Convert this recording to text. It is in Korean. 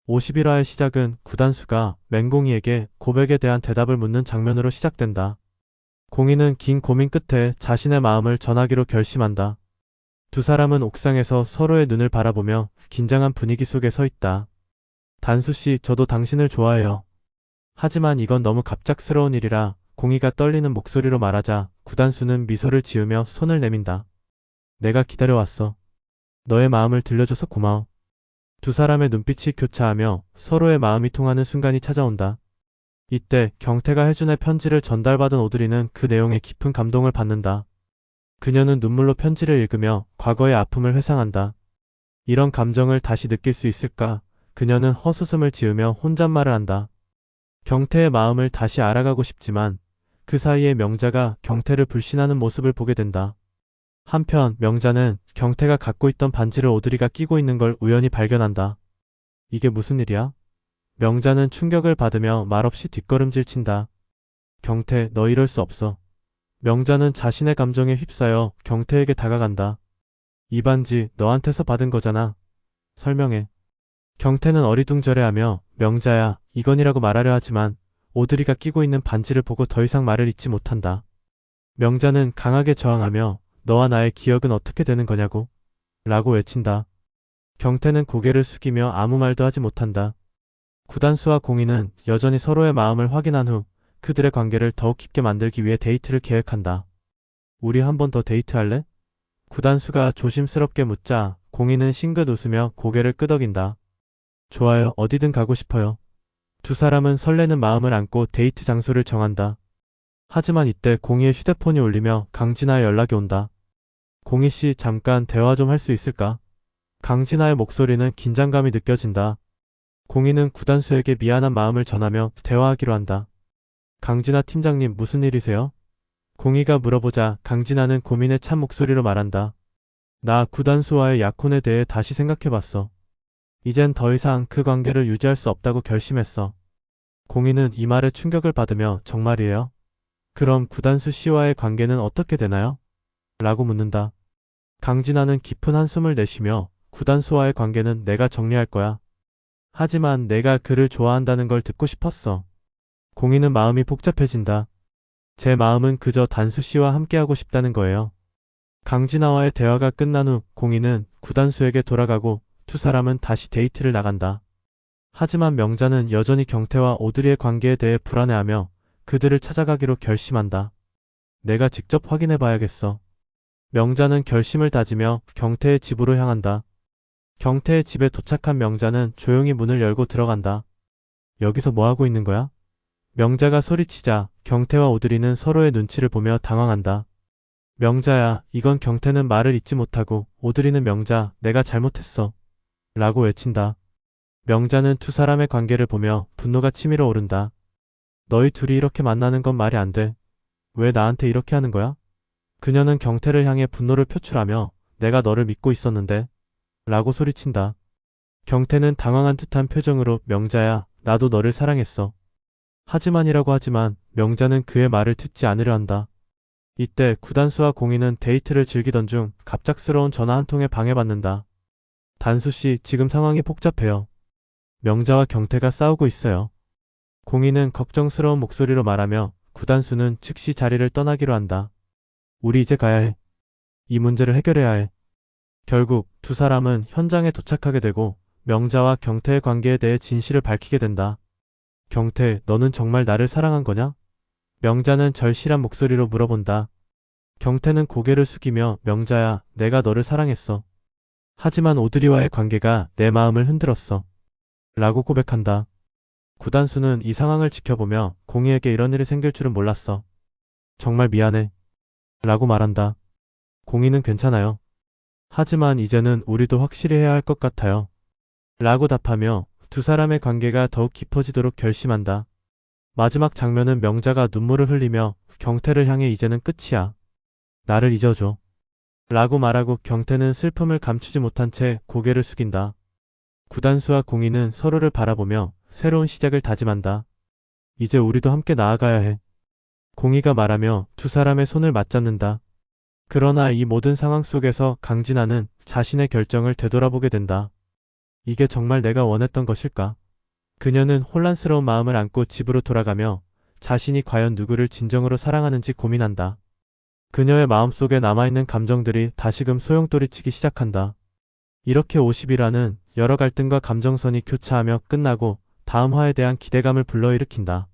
51화의 시작은 구단수가 맹공이에게 고백에 대한 대답을 묻는 장면으로 시작된다. 공이는 긴 고민 끝에 자신의 마음을 전하기로 결심한다. 두 사람은 옥상에서 서로의 눈을 바라보며 긴장한 분위기 속에 서 있다. 단수씨, 저도 당신을 좋아해요. 하지만 이건 너무 갑작스러운 일이라 공이가 떨리는 목소리로 말하자 구단수는 미소를 지으며 손을 내민다. 내가 기다려왔어. 너의 마음을 들려줘서 고마워. 두 사람의 눈빛이 교차하며 서로의 마음이 통하는 순간이 찾아온다. 이때 경태가 혜준의 편지를 전달받은 오드리는 그 내용에 깊은 감동을 받는다. 그녀는 눈물로 편지를 읽으며 과거의 아픔을 회상한다. 이런 감정을 다시 느낄 수 있을까? 그녀는 헛웃음을 지으며 혼잣말을 한다. 경태의 마음을 다시 알아가고 싶지만 그 사이에 명자가 경태를 불신하는 모습을 보게 된다. 한편 명자는 경태가 갖고 있던 반지를 오드리가 끼고 있는 걸 우연히 발견한다. 이게 무슨 일이야? 명자는 충격을 받으며 말없이 뒷걸음질 친다. 경태, 너 이럴 수 없어. 명자는 자신의 감정에 휩싸여 경태에게 다가간다. 이 반지 너한테서 받은 거잖아. 설명해. 경태는 어리둥절해하며 명자야, 이건이라고 말하려 하지만 오드리가 끼고 있는 반지를 보고 더 이상 말을 잇지 못한다. 명자는 강하게 저항하며 너와 나의 기억은 어떻게 되는 거냐고? 라고 외친다. 경태는 고개를 숙이며 아무 말도 하지 못한다. 구단수와 공이는 여전히 서로의 마음을 확인한 후 그들의 관계를 더욱 깊게 만들기 위해 데이트를 계획한다. 우리 한 번 더 데이트할래? 구단수가 조심스럽게 묻자 공이는 싱긋 웃으며 고개를 끄덕인다. 좋아요, 어디든 가고 싶어요. 두 사람은 설레는 마음을 안고 데이트 장소를 정한다. 하지만 이때 공이의 휴대폰이 울리며 강진아의 연락이 온다. 공이씨, 잠깐 대화 좀 할 수 있을까? 강진아의 목소리는 긴장감이 느껴진다. 공이는 구단수에게 미안한 마음을 전하며 대화하기로 한다. 강진아 팀장님, 무슨 일이세요? 공이가 물어보자 강진아는 고민에 찬 목소리로 말한다. 나 구단수와의 약혼에 대해 다시 생각해봤어. 이젠 더 이상 그 관계를 유지할 수 없다고 결심했어. 공이는 이 말에 충격을 받으며 정말이에요? 그럼 구단수 씨와의 관계는 어떻게 되나요? 라고 묻는다. 강진아는 깊은 한숨을 내쉬며 구단수와의 관계는 내가 정리할 거야. 하지만 내가 그를 좋아한다는 걸 듣고 싶었어. 공이는 마음이 복잡해진다. 제 마음은 그저 단수 씨와 함께하고 싶다는 거예요. 강진아와의 대화가 끝난 후 공이는 구단수에게 돌아가고 두 사람은 다시 데이트를 나간다. 하지만 명자는 여전히 경태와 오드리의 관계에 대해 불안해하며 그들을 찾아가기로 결심한다. 내가 직접 확인해 봐야겠어. 명자는 결심을 다지며 경태의 집으로 향한다. 경태의 집에 도착한 명자는 조용히 문을 열고 들어간다. 여기서 뭐 하고 있는 거야? 명자가 소리치자 경태와 오드리는 서로의 눈치를 보며 당황한다. 명자야, 이건 경태는 말을 잇지 못하고 오드리는 명자, 내가 잘못했어. 라고 외친다. 명자는 두 사람의 관계를 보며 분노가 치밀어 오른다. 너희 둘이 이렇게 만나는 건 말이 안 돼. 왜 나한테 이렇게 하는 거야? 그녀는 경태를 향해 분노를 표출하며 내가 너를 믿고 있었는데 라고 소리친다. 경태는 당황한 듯한 표정으로 명자야, 나도 너를 사랑했어. 하지만이라고 하지만 명자는 그의 말을 듣지 않으려 한다. 이때 구단수와 공이는 데이트를 즐기던 중 갑작스러운 전화 한 통에 방해받는다. 단수씨, 지금 상황이 복잡해요. 명자와 경태가 싸우고 있어요. 공이는 걱정스러운 목소리로 말하며 구단수는 즉시 자리를 떠나기로 한다. 우리 이제 가야 해. 이 문제를 해결해야 해. 결국 두 사람은 현장에 도착하게 되고 명자와 경태의 관계에 대해 진실을 밝히게 된다. 경태, 너는 정말 나를 사랑한 거냐? 명자는 절실한 목소리로 물어본다. 경태는 고개를 숙이며 명자야, 내가 너를 사랑했어. 하지만 오드리와의 관계가 내 마음을 흔들었어. 라고 고백한다. 구단수는 이 상황을 지켜보며 공이에게 이런 일이 생길 줄은 몰랐어. 정말 미안해. 라고 말한다. 공이는 괜찮아요. 하지만 이제는 우리도 확실히 해야 할 것 같아요. 라고 답하며 두 사람의 관계가 더욱 깊어지도록 결심한다. 마지막 장면은 명자가 눈물을 흘리며 경태를 향해 이제는 끝이야. 나를 잊어줘. 라고 말하고 경태는 슬픔을 감추지 못한 채 고개를 숙인다. 구단수와 공이는 서로를 바라보며 새로운 시작을 다짐한다. 이제 우리도 함께 나아가야 해. 공이가 말하며 두 사람의 손을 맞잡는다. 그러나 이 모든 상황 속에서 강진아는 자신의 결정을 되돌아보게 된다. 이게 정말 내가 원했던 것일까? 그녀는 혼란스러운 마음을 안고 집으로 돌아가며 자신이 과연 누구를 진정으로 사랑하는지 고민한다. 그녀의 마음속에 남아있는 감정들이 다시금 소용돌이치기 시작한다. 이렇게 50이라는 여러 갈등과 감정선이 교차하며 끝나고 다음 화에 대한 기대감을 불러일으킨다.